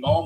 9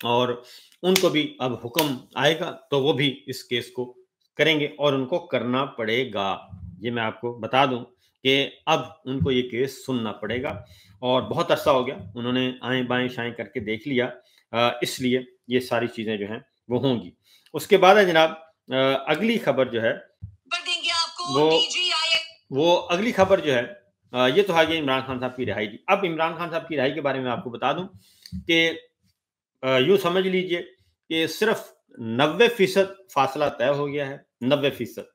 اور ان کو بھی اب حکم آئے گا تو وہ بھی اس کیس کو کریں گے اور ان کو کرنا پڑے گا. یہ میں آپ کو بتا دوں کہ اب ان کو یہ کیس سننا پڑے گا اور بہت عرصہ ہو گیا انہوں نے آئیں بائیں شائیں کر کے دیکھ لیا, اس لیے یہ ساری چیزیں جو ہیں وہ ہوں گی. اس کے بعد ہے جناب اگلی خبر جو ہے وہ اگلی خبر جو ہے یہ تو آگے عمران خان صاحب کی رہائی کی. اب عمران خان صاحب کی رہائی کے بارے میں آپ کو بتا دوں کہ یوں سمجھ لیجئے کہ صرف 90% فاصلہ طے ہو گیا ہے, 90%.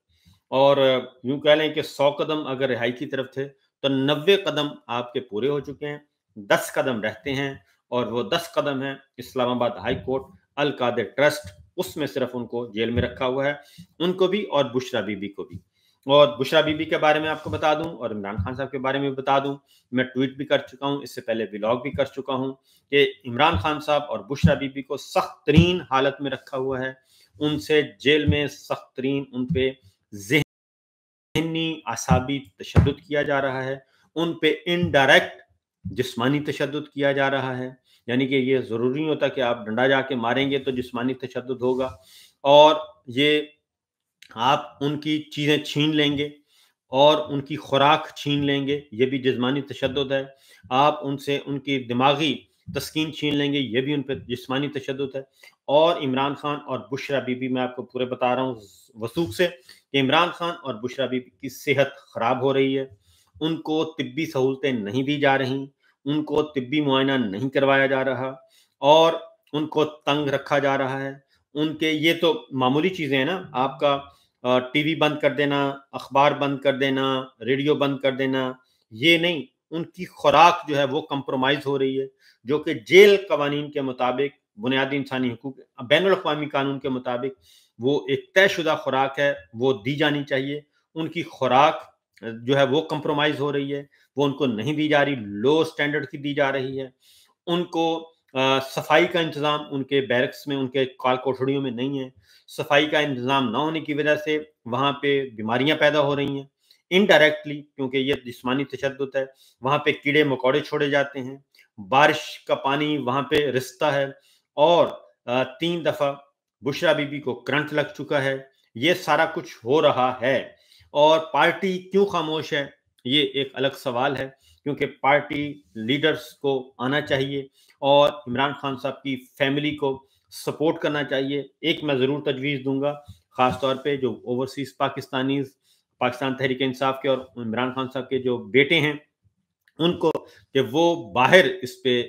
اور یوں کہہ لیں کہ 100 قدم اگر رہائی کی طرف تھے تو 90 قدم آپ کے پورے ہو چکے ہیں, 10 قدم رہتے ہیں اور وہ 10 قدم ہیں اسلام آباد ہائی کورٹ القادر ٹرسٹ, اس میں صرف ان کو جیل میں رکھا ہوا ہے, ان کو بھی اور بشرا بی بی کو بھی. اور بشرا بی بی کے بارے میں آپ کو بتا دوں اور عمران خان صاحب کے بارے میں بتا دوں, میں ٹویٹ بھی کر چکا ہوں, اس سے پہلے ولاگ بھی کر چکا ہوں کہ عمران خان صاحب اور بشرا بی بی کو سخت ترین حالت میں رکھا ہوا ہے, ان سے جیل میں سخت ترین ان پہ ذہنی اعصابی تشدد کیا جا رہا ہے, ان پہ انڈائریکٹ جسمانی تشدد کیا جا رہا ہے. یعنی کہ یہ ضروری نہیں ہوتا کہ آپ ڈنڈا جا کے ماریں گے تو جسمانی تشدد ہوگا, اور یہ آپ ان کی چیزیں چھین لیں گے اور ان کی خوراک چھین لیں گے, یہ بھی جسمانی تشدد ہے. آپ ان سے ان کی دماغی تسکین چھین لیں گے, یہ بھی ان پہ جسمانی تشدد ہے. اور عمران خان اور بشرا بی بی, میں آپ کو پورے بتا رہا ہوں وثوق سے کہ عمران خان اور بشرا بی بی کی صحت خراب ہو رہی ہے, ان کو طبی سہولتیں نہیں دی جا رہی, ان کو طبی معائنہ نہیں کروایا جا رہا اور ان کو تنگ رکھا جا رہا ہے. ان کے یہ تو معمولی چیزیں ہیں نا, آپ کا ٹی وی بند کر دینا, اخبار بند کر دینا, ریڈیو بند کر دینا, یہ نہیں, ان کی خوراک جو ہے وہ کمپرومائز ہو رہی ہے, جو کہ جیل قوانین کے مطابق, بنیادی انسانی حقوق بین الاقوامی قانون کے مطابق وہ ایک طے شدہ خوراک ہے, وہ دی جانی چاہیے. ان کی خوراک جو ہے وہ کمپرومائز ہو رہی ہے, وہ ان کو نہیں دی جا رہی, لو سٹینڈرڈ کی دی جا رہی ہے. ان کو صفائی کا انتظام ان کے بیرکس میں, ان کے کال کوٹھڑیوں میں نہیں ہے. صفائی کا انتظام نہ ہونے کی وجہ سے وہاں پہ بیماریاں پیدا ہو رہی ہیں انڈائریکٹلی, کیونکہ یہ جسمانی تشدد ہے. وہاں پہ کیڑے مکوڑے چھوڑے جاتے ہیں, بارش کا پانی وہاں پہ رستا ہے, اور 3 دفعہ بشرا بی بی کو کرنٹ لگ چکا ہے. یہ سارا کچھ ہو رہا ہے, اور پارٹی کیوں خاموش ہے یہ ایک الگ سوال ہے, کیونکہ پارٹی لیڈرز کو آنا چاہیے اور عمران خان صاحب کی فیملی کو سپورٹ کرنا چاہیے. ایک میں ضرور تجویز دوں گا, خاص طور پہ جو اوورسیز پاکستانیز, پاکستان تحریک انصاف کے اور عمران خان صاحب کے جو بیٹے ہیں, ان کو کہ وہ باہر اس پہ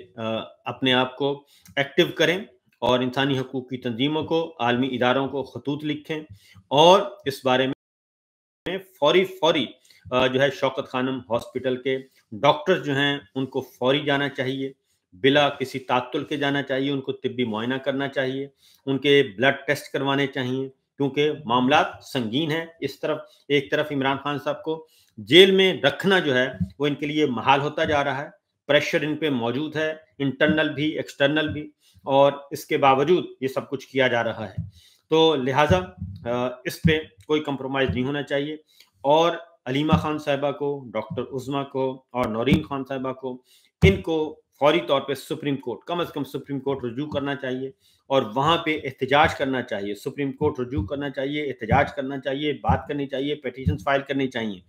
اپنے آپ کو ایکٹیو کریں اور انسانی حقوق کی تنظیموں کو, عالمی اداروں کو خطوط لکھیں اور اس بارے میں فوری جو ہے شوکت خانم ہاسپٹل کے ڈاکٹر جو ہیں ان کو فوری جانا چاہیے, بلا کسی تعطل کے جانا چاہیے, ان کو طبی معائنہ کرنا چاہیے, ان کے بلڈ ٹیسٹ کروانے چاہیے, کیونکہ معاملات سنگین ہیں. اس طرف ایک طرف عمران خان صاحب کو جیل میں رکھنا جو ہے وہ ان کے لیے محال ہوتا جا رہا ہے, پریشر ان پہ موجود ہے, انٹرنل بھی ایکسٹرنل بھی, اور اس کے باوجود یہ سب کچھ کیا جا رہا ہے. تو لہٰذا اس پہ کوئی کمپرومائز نہیں ہونا چاہیے, اور علیمہ خان صاحبہ کو, ڈاکٹر عظمیٰ کو اور نورین خان صاحبہ کو, ان کو فوری طور پہ سپریم کورٹ, کم از کم سپریم کورٹ رجوع کرنا چاہیے اور وہاں پہ احتجاج کرنا چاہیے. سپریم کورٹ رجوع کرنا چاہیے, احتجاج کرنا چاہیے, بات کرنی چاہیے, پیٹیشنز فائل کرنی چاہیے.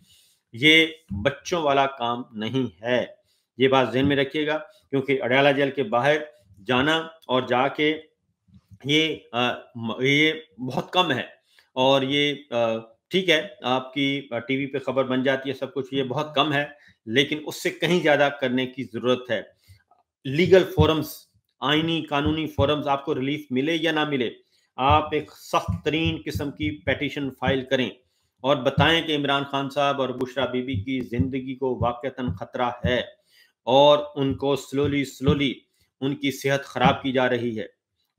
یہ بچوں والا کام نہیں ہے, یہ بات ذہن میں رکھیے گا, کیونکہ اڈیالہ جیل کے باہر جانا اور جا کے یہ بہت کم ہے, اور یہ ٹھیک ہے آپ کی ٹی وی پہ خبر بن جاتی ہے سب کچھ, یہ بہت کم ہے, لیکن اس سے کہیں زیادہ کرنے کی ضرورت ہے. لیگل فورمز, آئینی قانونی فورمز, آپ کو ریلیف ملے یا نہ ملے, آپ ایک سخت ترین قسم کی پیٹیشن فائل کریں اور بتائیں کہ عمران خان صاحب اور بشرا بی بی کی زندگی کو واقعتاً خطرہ ہے اور ان کو سلولی ان کی صحت خراب کی جا رہی ہے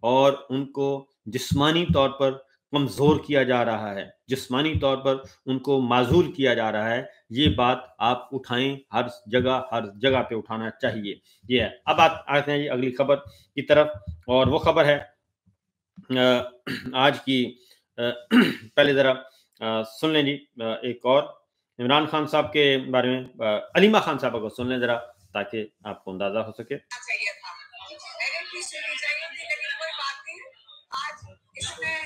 اور ان کو جسمانی طور پر کمزور کیا جا رہا ہے, جسمانی طور پر ان کو معزول کیا جا رہا ہے. یہ بات آپ اٹھائیں, ہر جگہ پہ اٹھانا چاہیے. یہ ہے. اب آتے ہیں اگلی خبر کی طرف, اور وہ خبر ہے آج کی. پہلے ذرا سن لیں جی ایک اور عمران خان صاحب کے بارے میں, علیمہ خان صاحبہ کو سن لیں ذرا, تاکہ آپ کو اندازہ ہو سکے. معافی سننی چاہیے تھی، لیکن کوئی بات نہیں. آج اس میں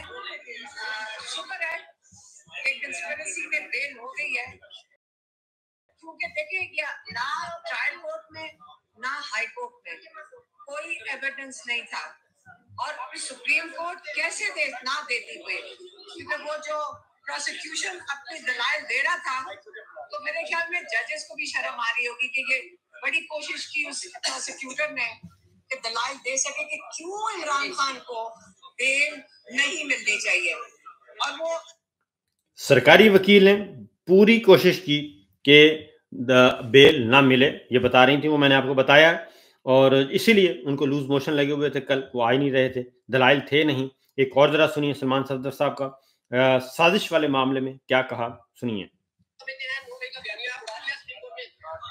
شکر ہے کہ کنسپریسی میں بیل ہو گئی ہے، کیونکہ دیکھیں نہ ٹرائل کورٹ میں نہ ہائی کورٹ میں کوئی ایویڈنس نہیں تھا، اور سپریم کورٹ کیسے نہ دیتی ہوئی، کیونکہ وہ جو پروسیکیوشن اپنے دلائل دے رہا تھا، تو میرے خیال میں ججز کو بھی شرم آ رہی ہوگی کہ یہ بڑی کوشش کی اس پروسیکیوٹر نے کہ دلائل دے سکے کہ کیوں عمران خان کو بیل نہیں ملنی چاہیے. اور وہ سرکاری وکیل نے پوری کوشش کی کہ بیل نہ ملے، یہ بتا رہی تھی وہ، میں نے آپ کو بتایا، اور اسی لیے ان کو لوز موشن لگے ہوئے تھے، کل وہ آ ہی نہیں رہے تھے، دلائل تھے نہیں. ایک اور ذرا سنیے سلمان صفدر صاحب کا سازش والے معاملے میں کیا کہا، سنیے.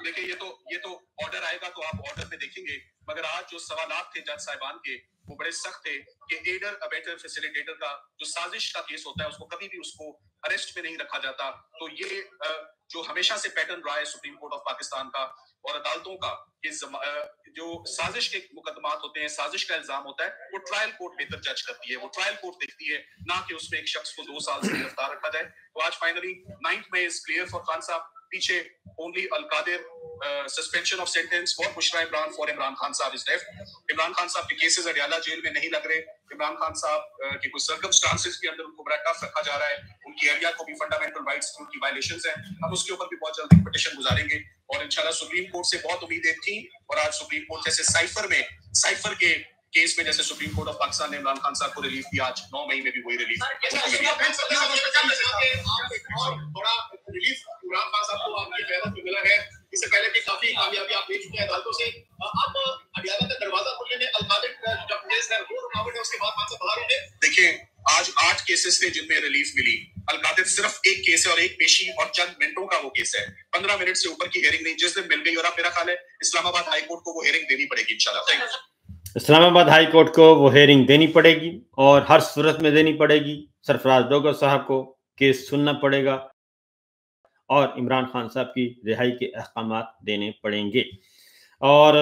دیکھیں یہ تو آرڈر آئے گا تو آپ آرڈر میں دیکھیں گے، مگر آج جو سوالات تھے جج صاحبان کے وہ بڑے سخت تھے کہ ایڈر ابیٹر فیسیلیٹیٹر کا جو سازش کا کیس ہوتا ہے اس کو کبھی بھی اس کو اریسٹ میں نہیں رکھا جاتا. تو یہ جو ہمیشہ سے پیٹرن رہا ہے سپریم کورٹ آف پاکستان کا اور عدالتوں کا کہ جو سازش کے مقدمات ہوتے ہیں، سازش کا الزام ہوتا ہے، وہ ٹرائل کورٹ بہتر جج کرتی ہے، وہ ٹرائل کورٹ دیکھتی ہے، نہ کہ اس میں ایک شخص کو 2 سال سے گرفتار رکھا جائے. تو آج finally 9 May is clear for Khan صاحب. پیچھے only Al Qadir suspension of sentence for Bushra Imran for Imran Khan صاحب از لیفٹ. عمران خان صاحب کے کیسز اڈیالہ جیل میں نہیں لگ رہے. عمران خان صاحب کے کچھ سرکمسٹانسز کے اندر ان کو بڑا ٹف رکھا جا رہا ہے، ان کی ایریا کو بھی فنڈامنٹل رائٹس کی وائلیشنز ہیں. ہم اس کے اوپر بھی بہت جلد ایک پٹیشن گزاریں گے، اور انشاءاللہ سپریم کورٹ سے بہت امیدیں تھیں، اور آج سپریم کورٹ جیسے سائفر کے کیس میں جیسے سپریم کورٹ آف پاکستان نے عمران خان صاحب کو ریلیف دیا، آج 9 مئی میں بھی وہی ریلیف بڑا ریلیف عمران خان صاحب کو آپ کی قیادت میں ملا ہے. اس سے پہلے بھی کافی کامیابی آپ لے چکے ہیں عدالتوں سے. اب اڈیالہ کا دروازہ کھلنے میں القادر جب کیس ہے وہ رکاوٹ ہے، اس کے بعد خان صاحب باہر ہوئے. دیکھیں آج 8 کیسز تھے جن میں ریلیف ملی. القادر صرف ایک کیس ہے اور ایک پیشی اور چند منٹوں کا وہ کیس ہے، 15 منٹ سے اوپر کی ہیئرنگ نہیں، جس دن مل گئی. اور اب میرا خیال ہے اسلام آباد ہائی کورٹ کو وہ ہیئرنگ دینی پڑے گی انشاءاللہ. اسلام آباد ہائی کورٹ کو وہ ہیئرنگ دینی پڑے گی، اور ہر صورت میں دینی پڑے گی. سرفراز ڈوگر صاحب کو کیس سننا پڑے گا، اور عمران خان صاحب کی رہائی کے احکامات دینے پڑیں گے. اور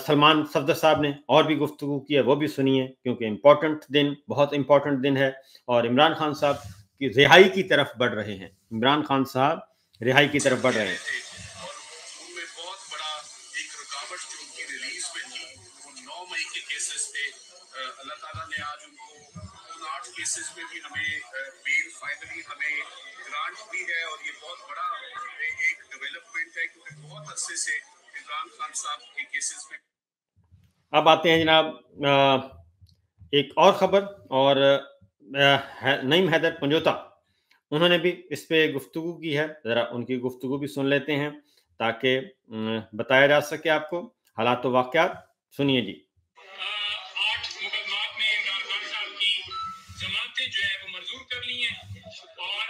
سلمان صفدر صاحب نے اور بھی گفتگو کی ہے، وہ بھی سنیے، کیونکہ امپورٹنٹ دن، بہت امپورٹنٹ دن ہے، اور عمران خان صاحب کی رہائی کی طرف بڑھ رہے ہیں. عمران خان صاحب رہائی کی طرف بڑھ رہے ہیں. اللہ تعالیٰ نے آج ان کو ان 8 کیسز میں بھی ہمیں بیل فائنلی ہمیں گرانٹ دی ہے، اور یہ بہت بڑا ایک ڈیولپمنٹ ہے، کیونکہ بہت عرصے سے عمران خان صاحب کے کیسز میں. اب آتے ہیں جناب ایک اور خبر، اور نعیم حیدر پنجوتا انہوں نے بھی اس پہ گفتگو کی ہے. ذرا ان کی گفتگو بھی سن لیتے ہیں تاکہ بتایا جا سکے آپ کو حالات و واقعات. سنیے جی. 8 مقدمات میں عمران خان صاحب کی ضمانتیں جو ہے وہ منظور کر لی ہیں، اور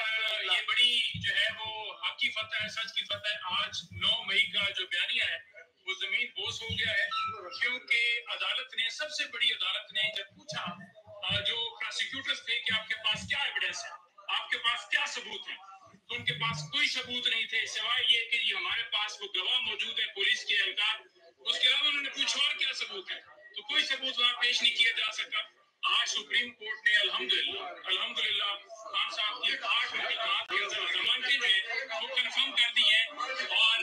یہ بڑی جو ہے وہ حق کی فتح ہے، سچ کی فتح ہے. آج 9 مئی کا جو بیانیہ ہے وہ زمین بوس ہو گیا ہے، کیونکہ عدالت نے، سب سے بڑی عدالت نے جب پوچھا جو پروسیکیوٹرز تھے کہ آپ کے پاس کیا ایویڈنس ہے، آپ کے پاس کیا ثبوت ہے، تو ان کے پاس کوئی ثبوت نہیں تھے سوائے یہ کہ ہمارے پاس وہ گواہ موجود ہے، پولیس کے اہلکار. اس کے علاوہ انہوں نے پوچھا اور کیا ثبوت ہے، تو کوئی ثبوت وہاں پیش نہیں کیا جا سکا. آج سپریم کورٹ نے الحمدللہ خان صاحب کی 8 مقدمات کی ضمانتیں جو ہیں وہ کنفرم کر دی ہیں، اور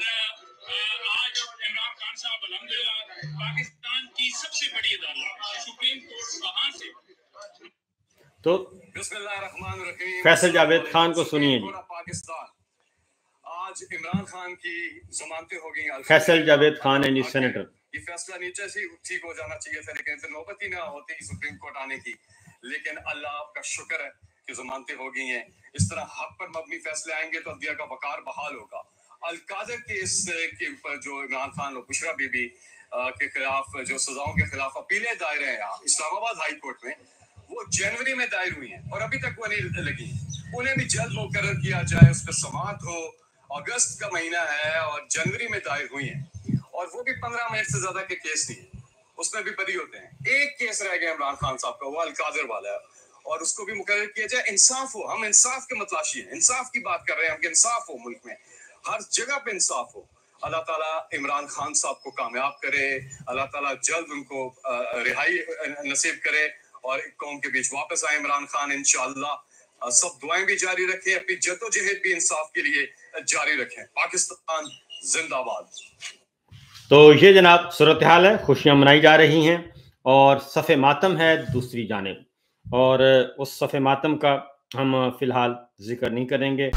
آج عمران خان صاحب الحمدللہ پاکستان کی سب سے بڑی عدالت سپریم کورٹ وہاں سے. تو بسم اللہ الرحمن الرحیم. فیصل جاوید خان کو سنیے جی. پاکستان آج عمران خان کی ضمانتیں ہو گئی. Faisal Javed Khan and senator. یہ فیصلہ نیچے سے ٹھیک ہو جانا چاہیے تھا، لیکن نوبت ہی نہ ہوتی سپریم کورٹ آنے کی. لیکن اللہ آپ کا شکر ہے کہ ضمانتیں ہو گئی ہیں. اس طرح حق پر مبنی فیصلے آئیں گے تو عدلیہ کا وقار بحال ہوگا. القادر کیس کے اوپر جو عمران خان اور بشرا بی بی کے خلاف جو سزاؤں کے خلاف اپیلیں دائر ہیں اسلام آباد ہائی کورٹ میں، وہ جنوری میں دائر ہوئی ہیں اور ابھی تک وہ نہیں لگی. انہیں بھی جلد مقرر کیا جائے، اس پہ سماعت ہو. اگست کا مہینہ ہے اور جنوری میں دائر ہوئی ہیں، اور وہ بھی 15 منٹ سے زیادہ کے کیس نہیں، اس میں بھی بری ہوتے ہیں. ایک کیس رہ گیا عمران خان صاحب کا، وہ القادر والا ہے، اور اس کو بھی مقرر کیا جائے. انصاف ہو، ہم انصاف کے متلاشی ہیں، انصاف کی بات کر رہے ہیں ہم کہ انصاف ہو ملک میں، ہر جگہ پہ انصاف ہو. اللہ تعالیٰ عمران خان صاحب کو کامیاب کرے، اللہ تعالیٰ جلد ان کو رہائی نصیب کرے اور قوم کے بیچ واپس آئے عمران خان انشاءاللہ۔ سب دعائیں بھی جاری رکھیں، اپنی جدوجہد بھی انصاف کے لیے جاری رکھیں۔ پاکستان زندہ باد۔ تو یہ جناب صورتحال ہے، خوشیاں منائی جا رہی ہیں اور صف ماتم ہے دوسری جانب، اور اس صف ماتم کا ہم فی الحال ذکر نہیں کریں گے۔